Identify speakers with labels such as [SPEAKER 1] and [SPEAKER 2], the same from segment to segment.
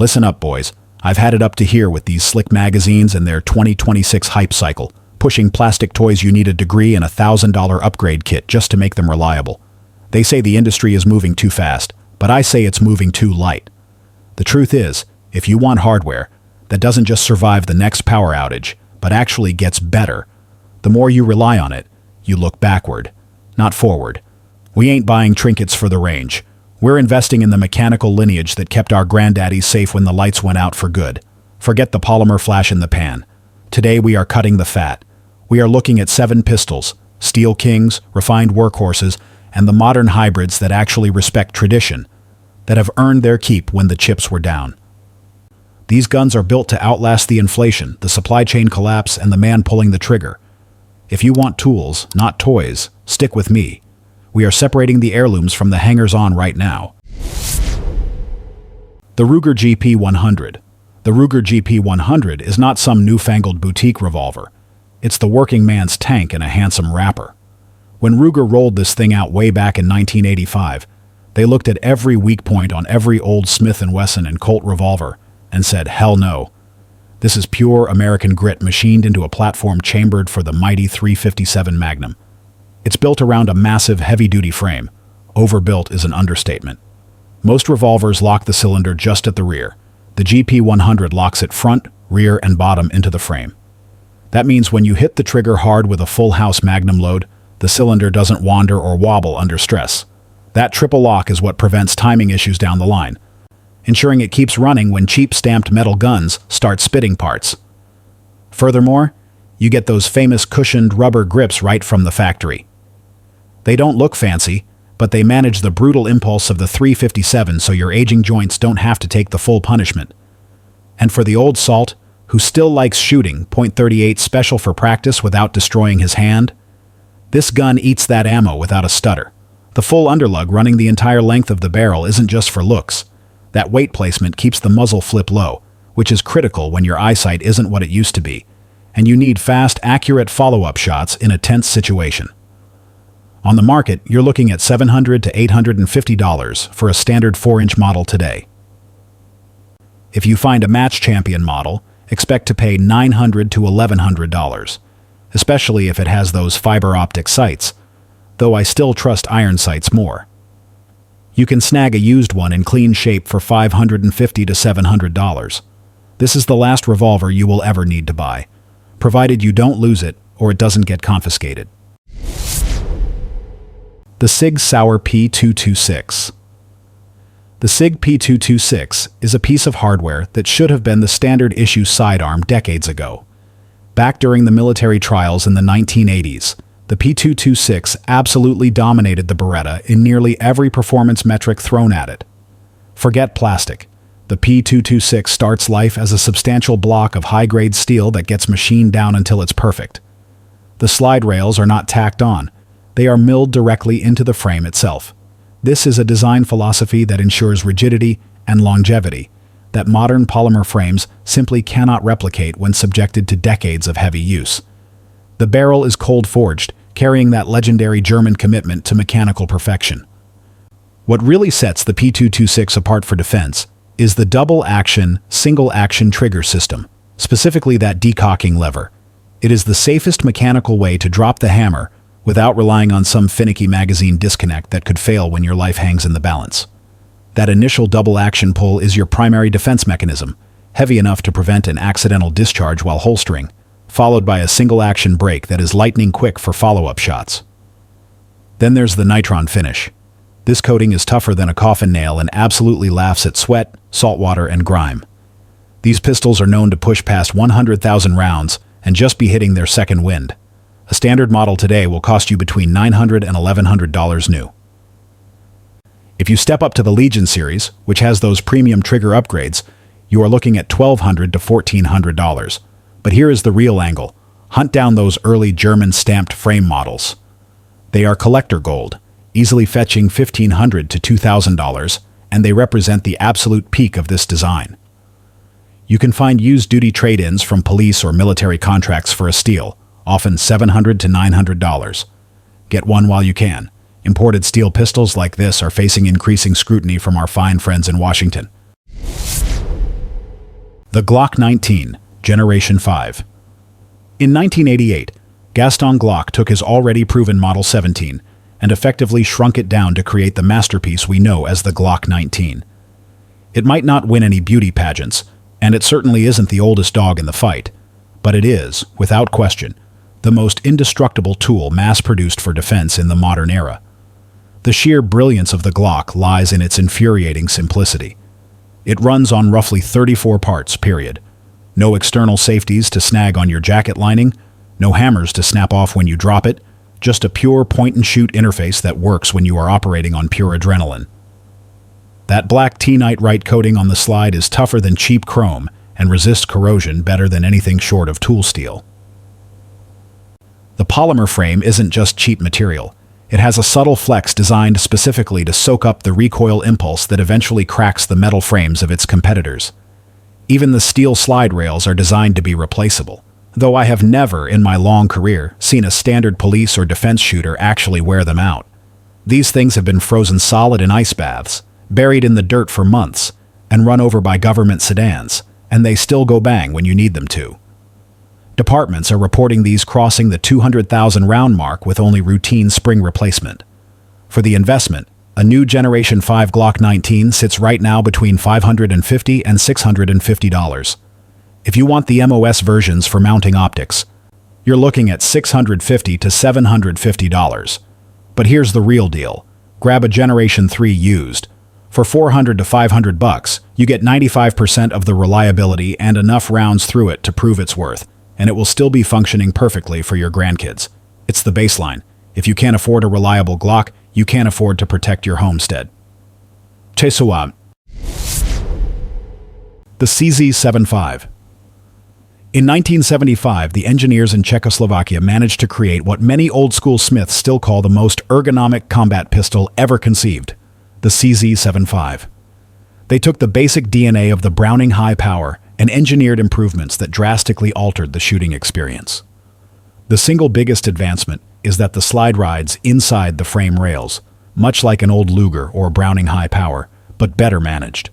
[SPEAKER 1] Listen up, boys. I've had it up to here with these slick magazines and their 2026 hype cycle, pushing plastic toys you need a degree and $1,000 upgrade kit just to make them reliable. They say the industry is moving too fast, but I say it's moving too light. The truth is, if you want hardware that doesn't just survive the next power outage, but actually gets better, the more you rely on it, you look backward, not forward. We ain't buying trinkets for the range. We're investing in the mechanical lineage that kept our granddaddies safe when the lights went out for good. Forget the polymer flash in the pan. Today we are cutting the fat. We are looking at 7 pistols, Steel Kings, refined workhorses, and the modern hybrids that actually respect tradition, that have earned their keep when the chips were down. These guns are built to outlast the inflation, the supply chain collapse, and the man pulling the trigger. If you want tools, not toys, stick with me. We are separating the heirlooms from the hangers-on right now. The Ruger GP100. The Ruger GP100 is not some newfangled boutique revolver. It's the working man's tank in a handsome wrapper. When Ruger rolled this thing out way back in 1985, they looked at every weak point on every old Smith Wesson and Colt revolver and said, hell no. This is pure American grit machined into a platform chambered for the mighty .357 Magnum. It's built around a massive heavy-duty frame. Overbuilt is an understatement. Most revolvers lock the cylinder just at the rear. The GP100 locks it front, rear, and bottom into the frame. That means when you hit the trigger hard with a full-house Magnum load, the cylinder doesn't wander or wobble under stress. That triple lock is what prevents timing issues down the line, ensuring it keeps running when cheap stamped metal guns start spitting parts. Furthermore, you get those famous cushioned rubber grips right from the factory. They don't look fancy, but they manage the brutal impulse of the .357 so your aging joints don't have to take the full punishment. And for the old salt, who still likes shooting .38 special for practice without destroying his hand, this gun eats that ammo without a stutter. The full underlug running the entire length of the barrel isn't just for looks. That weight placement keeps the muzzle flip low, which is critical when your eyesight isn't what it used to be, and you need fast, accurate follow-up shots in a tense situation. On the market, you're looking at $700 to $850 for a standard 4-inch model today. If you find a match champion model, expect to pay $900 to $1,100, especially if it has those fiber optic sights, though I still trust iron sights more. You can snag a used one in clean shape for $550 to $700. This is the last revolver you will ever need to buy, provided you don't lose it or it doesn't get confiscated. The SIG P226. The SIG P226 is a piece of hardware that should have been the standard issue sidearm decades ago. Back during the military trials in the 1980s, the P226 absolutely dominated the Beretta in nearly every performance metric thrown at it. Forget plastic. The P226 starts life as a substantial block of high-grade steel that gets machined down until it's perfect. The slide rails are not tacked on. They are milled directly into the frame itself. This is a design philosophy that ensures rigidity and longevity that modern polymer frames simply cannot replicate when subjected to decades of heavy use. The barrel is cold-forged, carrying that legendary German commitment to mechanical perfection. What really sets the P226 apart for defense is the double-action, single-action trigger system, specifically that decocking lever. It is the safest mechanical way to drop the hammer without relying on some finicky magazine disconnect that could fail when your life hangs in the balance. That initial double-action pull is your primary defense mechanism, heavy enough to prevent an accidental discharge while holstering, followed by a single-action break that is lightning quick for follow-up shots. Then there's the nitron finish. This coating is tougher than a coffin nail and absolutely laughs at sweat, salt water, and grime. These pistols are known to push past 100,000 rounds and just be hitting their second wind. A standard model today will cost you between $900 and $1,100 new. If you step up to the Legion series, which has those premium trigger upgrades, you are looking at $1,200 to $1,400. But here is the real angle. Hunt down those early German stamped frame models. They are collector gold, easily fetching $1,500 to $2,000, and they represent the absolute peak of this design. You can find used duty trade-ins from police or military contracts for a steal, often $700 to $900. Get one while you can. Imported steel pistols like this are facing increasing scrutiny from our fine friends in Washington. The Glock 19, Generation 5. In 1988, Gaston Glock took his already proven Model 17 and effectively shrunk it down to create the masterpiece we know as the Glock 19. It might not win any beauty pageants, and it certainly isn't the oldest dog in the fight, but it is, without question, the most indestructible tool mass-produced for defense in the modern era. The sheer brilliance of the Glock lies in its infuriating simplicity. It runs on roughly 34 parts, period. No external safeties to snag on your jacket lining, no hammers to snap off when you drop it, just a pure point-and-shoot interface that works when you are operating on pure adrenaline. That black T-Nite coating on the slide is tougher than cheap chrome and resists corrosion better than anything short of tool steel. The polymer frame isn't just cheap material. It has a subtle flex designed specifically to soak up the recoil impulse that eventually cracks the metal frames of its competitors. Even the steel slide rails are designed to be replaceable, though I have never, in my long career, seen a standard police or defense shooter actually wear them out. These things have been frozen solid in ice baths, buried in the dirt for months, and run over by government sedans, and they still go bang when you need them to. Departments are reporting these crossing the 200,000 round mark with only routine spring replacement. For the investment, a new Generation 5 Glock 19 sits right now between $550 and $650. If you want the MOS versions for mounting optics, you're looking at $650 to $750. But here's the real deal. Grab a Generation 3 used. For $400 to $500, you get 95% of the reliability and enough rounds through it to prove its worth, and it will still be functioning perfectly for your grandkids. It's the baseline. If you can't afford a reliable Glock, you can't afford to protect your homestead. Chesuam. The CZ75. In 1975, the engineers in Czechoslovakia managed to create what many old-school Smiths still call the most ergonomic combat pistol ever conceived, the CZ75. They took the basic DNA of the Browning high power and engineered improvements that drastically altered the shooting experience. The single biggest advancement is that the slide rides inside the frame rails, much like an old Luger or Browning high power, but better managed.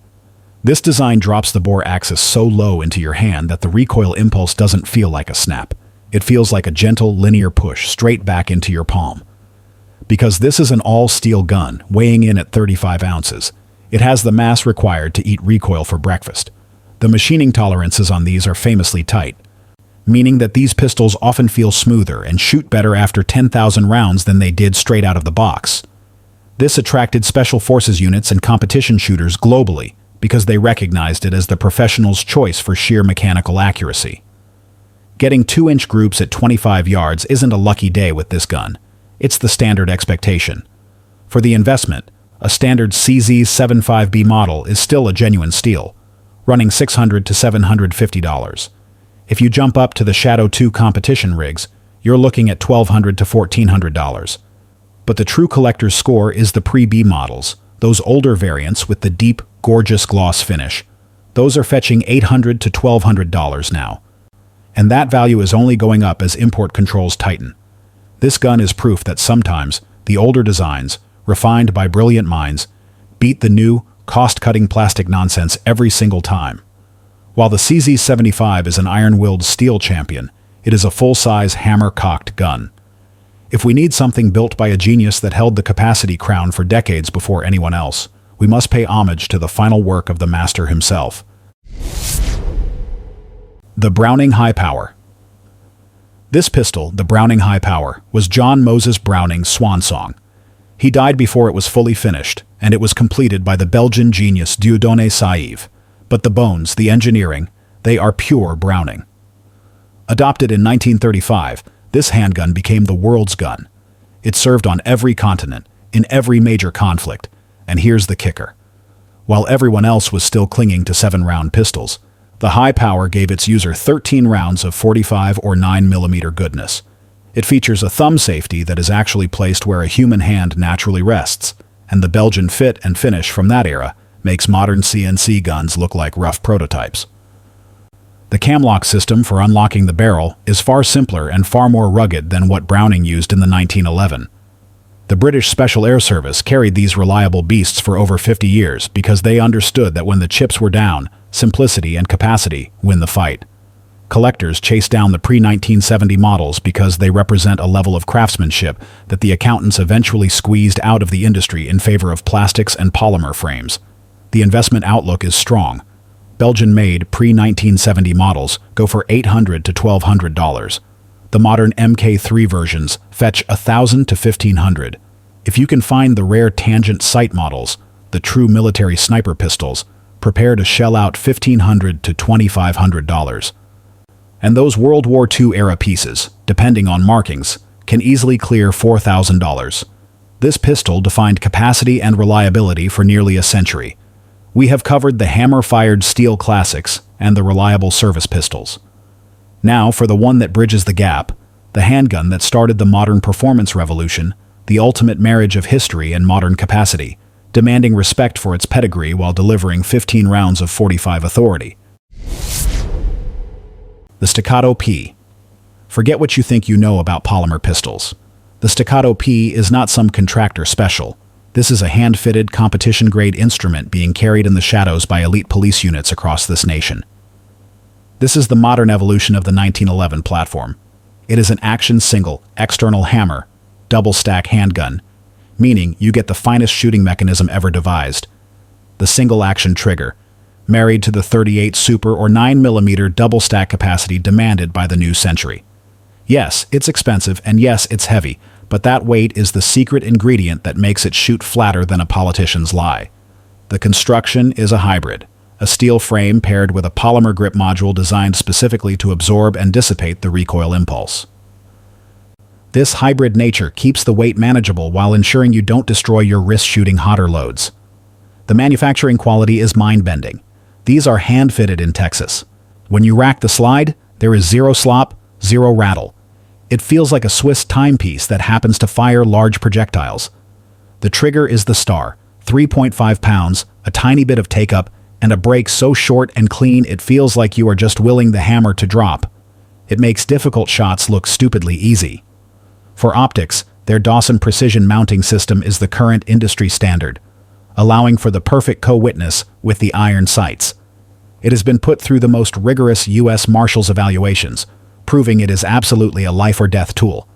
[SPEAKER 1] This design drops the bore axis so low into your hand that the recoil impulse doesn't feel like a snap. It feels like a gentle, linear push straight back into your palm. Because this is an all-steel gun, weighing in at 35 ounces, it has the mass required to eat recoil for breakfast. The machining tolerances on these are famously tight, meaning that these pistols often feel smoother and shoot better after 10,000 rounds than they did straight out of the box. This attracted special forces units and competition shooters globally because they recognized it as the professional's choice for sheer mechanical accuracy. Getting 2-inch groups at 25 yards isn't a lucky day with this gun. It's the standard expectation. For the investment, a standard CZ75B model is still a genuine steal, running $600 to $750. If you jump up to the Shadow 2 competition rigs, you're looking at $1,200 to $1,400. But the true collector's score is the pre-B models, those older variants with the deep, gorgeous gloss finish. Those are fetching $800 to $1,200 now. And that value is only going up as import controls tighten. This gun is proof that sometimes the older designs, refined by brilliant minds, beat the new, cost-cutting plastic nonsense every single time. While the CZ75 is an iron-willed steel champion, it is a full-size hammer-cocked gun. If we need something built by a genius that held the capacity crown for decades before anyone else, we must pay homage to the final work of the master himself. The Browning High Power. This pistol, the Browning High Power, was John Moses Browning's swan song. He died before it was fully finished, and it was completed by the Belgian genius Dieudonné Saïve. But the bones, the engineering, they are pure Browning. Adopted in 1935, this handgun became the world's gun. It served on every continent, in every major conflict, and here's the kicker. While everyone else was still clinging to 7-round pistols, the High Power gave its user 13 rounds of 45 or 9mm goodness. It features a thumb safety that is actually placed where a human hand naturally rests, and the Belgian fit and finish from that era makes modern CNC guns look like rough prototypes. The camlock system for unlocking the barrel is far simpler and far more rugged than what Browning used in the 1911. The British Special Air Service carried these reliable beasts for over 50 years because they understood that when the chips were down, simplicity and capacity win the fight. Collectors chase down the pre-1970 models because they represent a level of craftsmanship that the accountants eventually squeezed out of the industry in favor of plastics and polymer frames. The investment outlook is strong. Belgian-made pre-1970 models go for $800 to $1,200. The modern Mk3 versions fetch $1,000 to $1,500. If you can find the rare tangent sight models, the true military sniper pistols, prepare to shell out $1,500 to $2,500. And those World War II era pieces, depending on markings, can easily clear $4,000. This pistol defined capacity and reliability for nearly a century. We have covered the hammer-fired steel classics and the reliable service pistols. Now for the one that bridges the gap, the handgun that started the modern performance revolution, the ultimate marriage of history and modern capacity, demanding respect for its pedigree while delivering 15 rounds of .45 authority. The Staccato P. Forget what you think you know about polymer pistols. The Staccato P is not some contractor special. This is a hand-fitted, competition-grade instrument being carried in the shadows by elite police units across this nation. This is the modern evolution of the 1911 platform. It is an action single, external hammer, double-stack handgun, meaning you get the finest shooting mechanism ever devised. The single-action trigger, married to the 38 Super or 9mm double-stack capacity demanded by the new century. Yes, it's expensive, and yes, it's heavy, but that weight is the secret ingredient that makes it shoot flatter than a politician's lie. The construction is a hybrid, a steel frame paired with a polymer grip module designed specifically to absorb and dissipate the recoil impulse. This hybrid nature keeps the weight manageable while ensuring you don't destroy your wrist shooting hotter loads. The manufacturing quality is mind-bending. These are hand-fitted in Texas. When you rack the slide, there is zero slop, zero rattle. It feels like a Swiss timepiece that happens to fire large projectiles. The trigger is the star, 3.5 pounds, a tiny bit of take-up, and a break so short and clean it feels like you are just willing the hammer to drop. It makes difficult shots look stupidly easy. For optics, their Dawson precision mounting system is the current industry standard, allowing for the perfect co-witness with the iron sights. It has been put through the most rigorous U.S. Marshals evaluations, proving it is absolutely a life-or-death tool.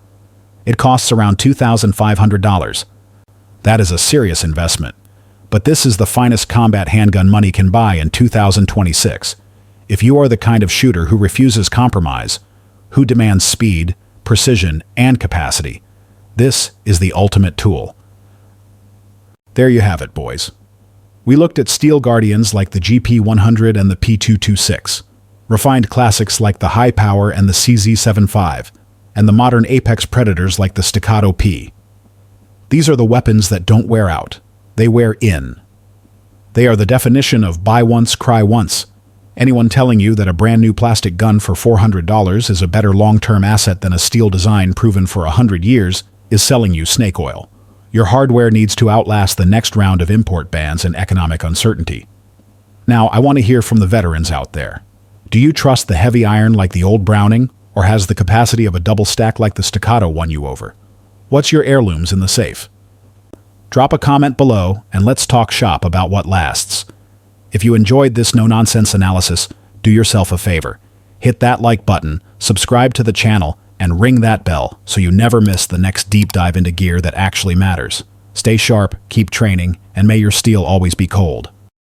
[SPEAKER 1] It costs around $2,500. That is a serious investment. But this is the finest combat handgun money can buy in 2026. If you are the kind of shooter who refuses compromise, who demands speed, precision, and capacity, this is the ultimate tool. There you have it, boys. We looked at steel guardians like the GP100 and the P226, refined classics like the High Power and the CZ75, and the modern apex predators like the Staccato P. These are the weapons that don't wear out. They wear in. They are the definition of buy once, cry once. Anyone telling you that a brand new plastic gun for $400 is a better long-term asset than a steel design proven for 100 years is selling you snake oil. Your hardware needs to outlast the next round of import bans and economic uncertainty. Now, I want to hear from the veterans out there. Do you trust the heavy iron like the old Browning, or has the capacity of a double stack like the Staccato won you over? What's your heirlooms in the safe? Drop a comment below and let's talk shop about what lasts. If you enjoyed this no-nonsense analysis, do yourself a favor. Hit that like button, subscribe to the channel, and ring that bell so you never miss the next deep dive into gear that actually matters. Stay sharp, keep training, and may your steel always be cold.